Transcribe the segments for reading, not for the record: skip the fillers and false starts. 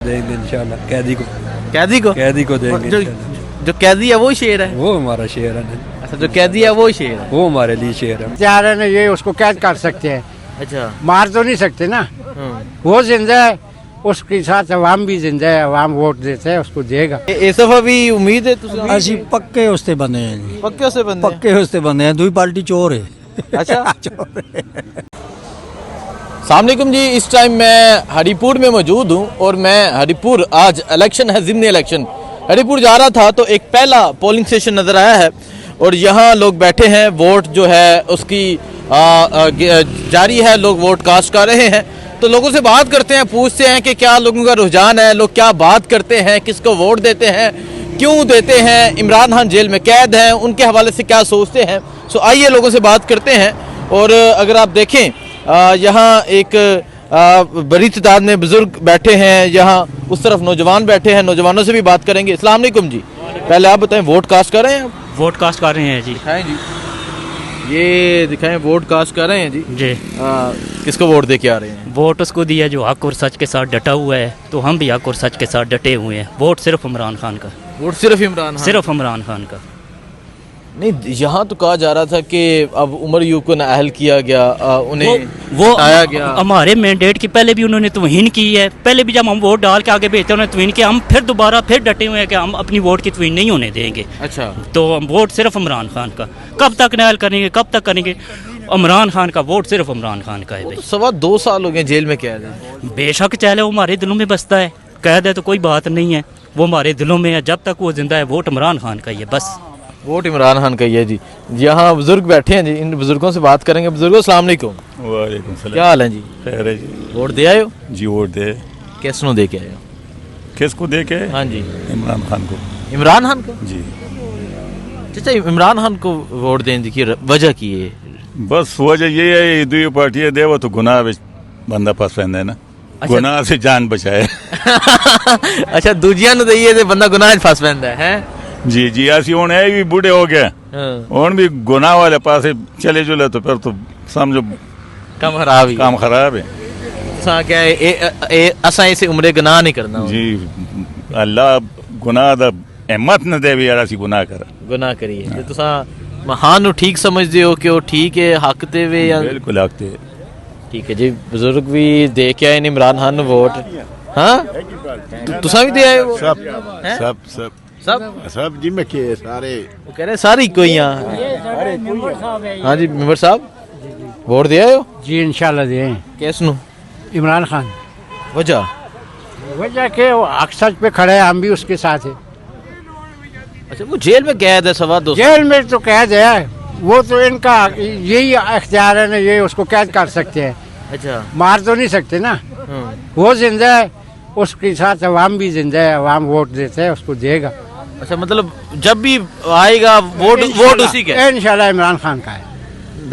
देंगे इंशाल्लाह कैदी को कैदी को देंगे जो कैदी है वो शेर है। वो हमारा शेर है। अच्छा, जो कैदी है वो शेर है। वो हमारे लिए शेर है। चाह रहे हैं ये उसको कैद कर सकते हैं, अच्छा, मार तो नहीं सकते ना। वो जिंदा है, उसके साथ अवाम भी जिंदा है, अवाम वोट देते हैं, उसको देगा। इस दफा भी उम्मीद है तुझे? ਅਸੀਂ ਪੱਕੇ ਉਸਤੇ ਬਣੇ हैं जी, पक्के से बंदे हैं। पक्के उस्ते बने हैं। दूई पार्टी चोर है। अच्छा सलामकुम जी, इस टाइम मैं हरिपुर में मौजूद हूँ और मैं हरिपुर आज इलेक्शन है, ज़िमनी इलेक्शन, हरिपुर जा रहा था तो एक पहला पोलिंग स्टेशन नज़र आया है और यहाँ लोग बैठे हैं। वोट जो है उसकी जारी है, लोग वोट कास्ट कर रहे हैं। तो लोगों से बात करते हैं, पूछते हैं कि क्या लोगों का रुझान है, लोग क्या बात करते हैं, किसको वोट देते हैं, क्यों देते हैं, इमरान खान जेल में कैद हैं, उनके हवाले से क्या सोचते हैं। सो आइए लोगों से बात करते हैं। और अगर आप देखें यहाँ एक बड़ी तादाद में बुजुर्ग बैठे हैं, यहाँ उस तरफ नौजवान बैठे हैं, नौजवानों से भी बात करेंगे। अस्सलाम वालेकुम जी, पहले आप बताएं वोट कास्ट कर रहे हैं? वोट कास्ट कर रहे हैं जी। दिखाएं जी, ये दिखाएं, वोट कास्ट कर रहे हैं जी। जी, किसको वोट दे के आ रहे हैं? वोट उसको दिया जो हक और सच के साथ डटा हुआ है, तो हम भी हक और सच के साथ डटे हुए हैं। वोट सिर्फ इमरान खान का, वोट सिर्फ इमरान खान? सिर्फ इमरान खान का। नहीं, यहाँ तो कहा जा रहा था कि अब उमर यूब को नाअहल किया गया, उन्हें वो हटाया गया। हमारे मैंडेट की पहले भी उन्होंने तौहीन की है। पहले भी जब हम वोट डाल के आगे भेजते उन्होंने तौहीन किया। हम फिर दोबारा फिर डटे हुए हैं कि हम अपनी वोट की तौहीन नहीं होने देंगे। अच्छा, तो हम वोट सिर्फ इमरान खान का। कब तक नाअहल करेंगे, कब तक करेंगे? इमरान खान का वोट सिर्फ इमरान खान का है भाई। तो 2.25 साल हो गए जेल में कैद है। बेशक चले, वो हमारे दिलों में बसता है। कैद है तो कोई बात नहीं है, वो हमारे दिलों में है। जब तक वो जिंदा है वोट इमरान खान का ही है बस। वोट इमरान खान का ही है जी। यहाँ बुजुर्ग बैठे हैं जी, इन बुजुर्गों से बात करेंगे। बुजुर्गो अस्सलाम वालेकुम। वालेकुम सलाम। क्या हाल है जी? खैर है जी। वोट दे आए हो जी? वोट दे। किसनो दे के आए हो? किसको दे के? हाँ जी, इमरान खान को। इमरान खान को जी। चाचा, इमरान खान को वोट देने की वजह की है? बस वजह ये है, ये दुई पार्टियां देव तो गुनाह विच बंदा फस पैंदा है ना। अच्छा। गुनाह से जान बचाए। अच्छा, दूजियां नु दईए ते बंदा गुनाह च फस पैंदा है। जी जी, असी हुण ये भी बूढ़े हो गए, हुण भी गुनाह वाले पासे चले जुले तो फिर तो समझो काम खराब ही, काम खराब है। सा क्या है, असा इसे उम्रे गुनाह नहीं करना जी, अल्लाह गुनाह दा हिम्मत न देवे यार असी गुनाह कर गुनाह करिए। ते तुसा महान नु ठीक समझदे हो कि वो ठीक है, हक दे वे या? बिल्कुल हक दे। ठीक है जी, बुजुर्ग भी दे के आए ने इमरान खान नु वोट। हाँ, तुसा भी दे आए हो? सब हैं? सब सब सब सब जी में के सारे वो कह रहे सारी कोई यहाँ। हाँ जी, मेंबर साहब वोट दे आए हो? जी इंशाल्लाह दें। किस नु? इमरान खान। वजह के वो हक सच पे खड़े हैं, हम भी उसके साथ है। अच्छा, वो जेल में कैद है 2.25 जेल में तो कैद है, वो तो इनका यही इख्तियार है ना, ये उसको कैद कर सकते हैं, अच्छा, मार तो नहीं सकते ना। वो जिंदा है, उसके साथ अवाम भी जिंदा है, अवाम वोट देते हैं, उसको देगा। अच्छा, मतलब जब भी आएगा वोट उसी का है? इंशाल्लाह इमरान खान का है।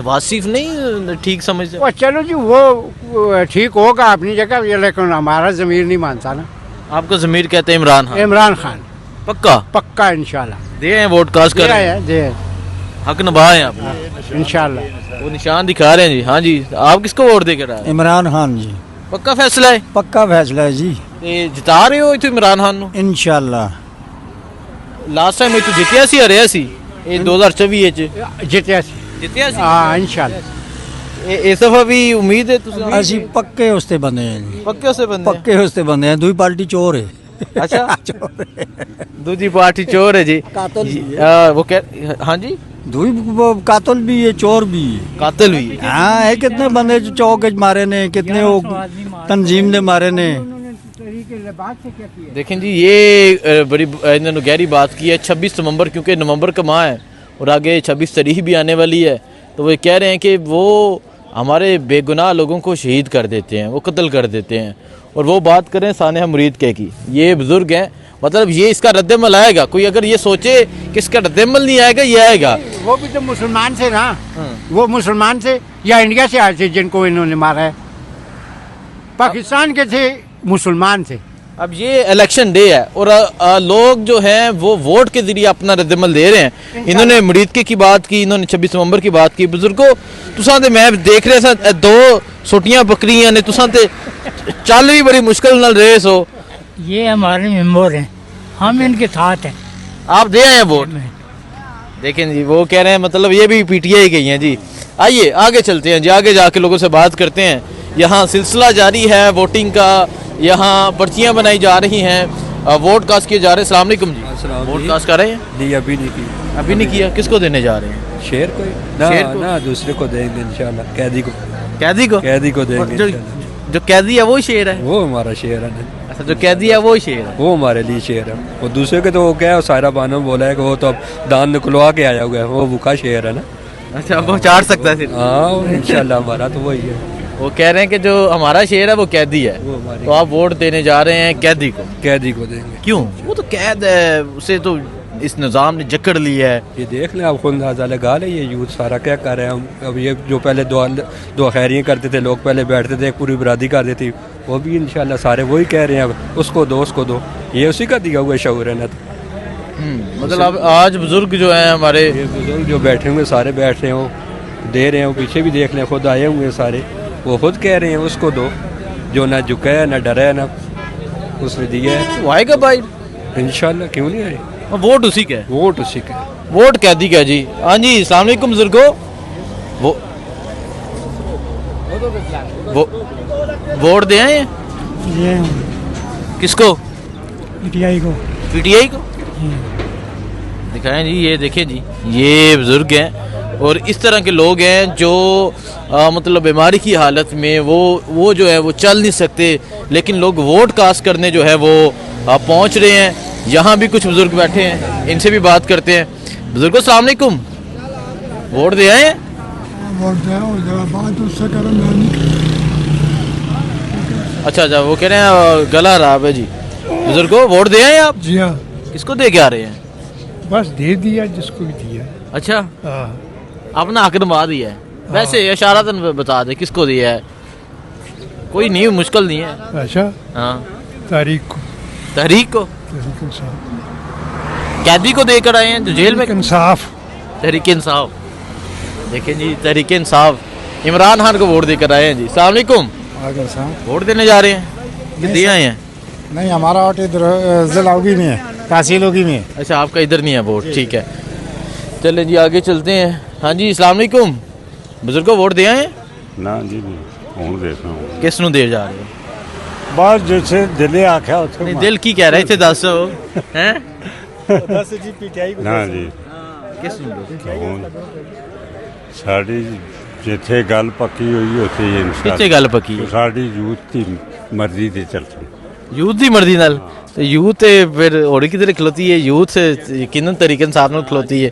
वासिफ नहीं ठीक समझते? वो चलो जी, वो ठीक होगा अपनी जगह, ये लेकिन हमारा ज़मीर नहीं मानता ना। आपका ज़मीर कहते हैं इमरान खान? इमरान खान पक्का? पक्का इंशाल्लाह दे हैं वोट कास्ट कर रहे हैं? दे हक निभाए आप इंशाल्लाह। वो निशान दिखा रहे हैं जी। हाँ जी, आप किसको वोट दे कर आए? इमरान खान जी। पक्का फैसला है? पक्का फैसला है जी। ते जिता रहे हो इतो इमरान खान नु? इंशाल्लाह। लास्ट टाइम इतो जितया सी हरिया सी ये 2024 च जितया जितया सी। हाँ इंशाल्लाह। इस दफा भी उम्मीद है तुझे? ਅਸੀਂ ਪੱਕੇ ਉਸਤੇ ਬਣੇ हैं जी, पक्के से बंदे? पक्के उस्ते बने हैं। दूई पार्टी चोर है। अच्छा, दूसरी पार्टी चोर है जी। वो कह, हाँ जी, दूई कातल भी है, चोर भी है। कातिल भी है। हाँ है, कितने बंदे जो चौक च मारे ने, कितने वो तंजीम ने मारे ने। देखें जी, ये बड़ी इन्होंने गहरी बात की है। 26 नवंबर, क्योंकि नवंबर का माह है और आगे 26 तारीख भी आने वाली है, तो वो कह रहे हैं कि वो हमारे बेगुनाह लोगों को शहीद कर देते हैं, वो कत्ल कर देते हैं। और वो बात करें सानिया मुरीद के की, ये बुजुर्ग हैं, मतलब ये इसका रद्दमल आएगा। कोई अगर ये सोचे कि इसका रद्दमल नहीं आएगा, ये आएगा। वो भी तो मुसलमान थे ना, वो मुसलमान थे या इंडिया से आए थे जिनको इन्होंने मारा है? पाकिस्तान के थे, मुसलमान थे। अब ये इलेक्शन डे है और लोग जो हैं वो वोट के जरिए अपना रद्दमल दे रहे हैं। इन्होंने मुरीदके की बात की, इन्होंने 26 नवंबर की बात की। बुजुर्गो तुसां ते मैं देख रहे सा 2 छोटियां बकरियां ने, तुसां ते चल भी बड़ी मुश्किल नाल रहे सो, ये हमारे मेंबर हैं, हम इनके साथ हैं। आप दे आए हैं वोट? देखें जी, वो कह रहे हैं मतलब ये भी पीटीआई गई हैं जी। आइए आगे चलते हैं जी, आगे जाके लोगों से बात करते हैं। यहाँ सिलसिला जारी है वोटिंग का, यहाँ पर्चियाँ बनाई जा रही हैं, वोट कास्ट किए जा रहे हैं। अस्सलाम वालेकुम जी, अस्सलाम वोट जी। कास्ट कर रहे हैं? नहीं अभी नहीं की। अभी नहीं किया, किसको देने जा रहे हैं? शेर को ना शेर को? ना दूसरे को देंगे इंशाल्लाह, कैदी को। कैदी को? कैदी को और देंगे जो इंशाल्लाह। जो कैदी है वो शेर है? वो हमारा शेर है ना, अच्छा, जो कैदी है वो शेर है। वो हमारे लिए शेर है। वो दूसरे के तो वो क्या है, सायरा बानो बोला है कि वो तो अब दान निकलवा के आया हुआ है, वो भूखा शेर है ना। अच्छा, वो चाट सकता है सिर्फ। हाँ इंशाल्लाह हमारा तो वही है। वो कह रहे हैं कि जो हमारा शेर है वो कैदी है, वो हमारी तो आप वोट देने जा रहे हैं कैदी को। कैदी को देंगे। क्यों? वो तो कैद है, उसे तो इस निज़ाम ने जकड़ लिया है। ये देख लें आप खुद अंदाजा लगा लें, ये यूथ सारा क्या कर रहे हैं। हम अब ये जो पहले दो खैरियाँ करते थे लोग, पहले बैठते थे पूरी बरादरी कर देती, वो भी इंशाल्लाह सारे वही कह रहे हैं अब उसको दो, ये उसी का दिया हुआ शऊर है ना। मतलब अब आज बुजुर्ग जो हैं हमारे, ये बुजुर्ग जो बैठे हुए सारे बैठ रहे हो, दे रहे हैं, पीछे भी देख लें, खुद आए हुए हैं सारे, वो खुद कह रहे हैं उसको दो, जो ना झुका है ना डरा है ना उसने दिया है। वो आएगा भाई, इंशाल्लाह क्यों नहीं आए। वोट उसी का है, वोट उसी का है। वोट कैदी का जी। हाँ जी, अस्सलाम वालेकुम बुजुर्गो। वो वोट दे आए हैं? ये किसको? पीटीआई को। पीटीआई को दिखाएं जी, ये देखें जी, ये बुजुर्ग हैं और इस तरह के लोग हैं जो मतलब बीमारी की हालत में वो जो है वो चल नहीं सकते, लेकिन लोग वोट कास्ट करने जो है वो पहुंच रहे हैं। यहाँ भी कुछ बुजुर्ग बैठे हैं, इनसे भी बात करते हैं। बुजुर्गो अस्सलाम वालेकुम, वोट दे आए हैं? अच्छा, वो कह रहे हैं गला खराब है जी। बुजुर्गो वोट दे आए हैं आप? जी हाँ, किसको दे के आ रहे हैं? बस दे दिया जिसको भी दिया। अच्छा, हाँ, अपना हक निभा दिया है। वैसे इशारतन बता दे किसको दिया है, कोई नहीं मुश्किल नहीं है। अच्छा, हाँ, तारीख को तहरीक को, तहरीक इंसाफ, कैदी को देकर आए हैं जो जेल में। इंसाफ। तहरीक इंसाफ, देखें जी, तहरीक इंसाफ इमरान खान को वोट देकर आए हैं जी। अस्सलाम वालेकुम, वोट देने जा रहे हैं कि दे आए हैं? नहीं, हमारा वोट इधर जिलाओगी में है, तहसीलोगी में है। अच्छा, आपका इधर नहीं है वोट, ठीक है। चलें जी आगे चलते हैं। हाँ जी, अस्सलाम वालेकुम बुजुर्ग को वोट दे आए हैं? ना जी नहीं, हूँ देखना हूँ किस नूं दे जा रहे हो? बस जैसे दिले आख्या नहीं, दिल की कह रहे थे, दस हैं? ना जी किस नूं दो? ਹੁਣ ਸਾਡੀ ਜਿੱਥੇ ਗੱਲ ਪੱਕੀ ਹੋਈ ਉੱਥੇ ਹੀ ਕਿੱਥੇ ਗੱਲ ਪੱਕੀ ਹੈ? ਸਾਡੀ ਯੂਥ ਦੀ ਮਰਜ਼ੀ ਤੇ ਚੱਲਦੇ यूथ की मर्जी नाल, तो यूथ फिर होर किधर खलोती है? यूथ यकीनन तरीके इंसाफ नाल खलोती है।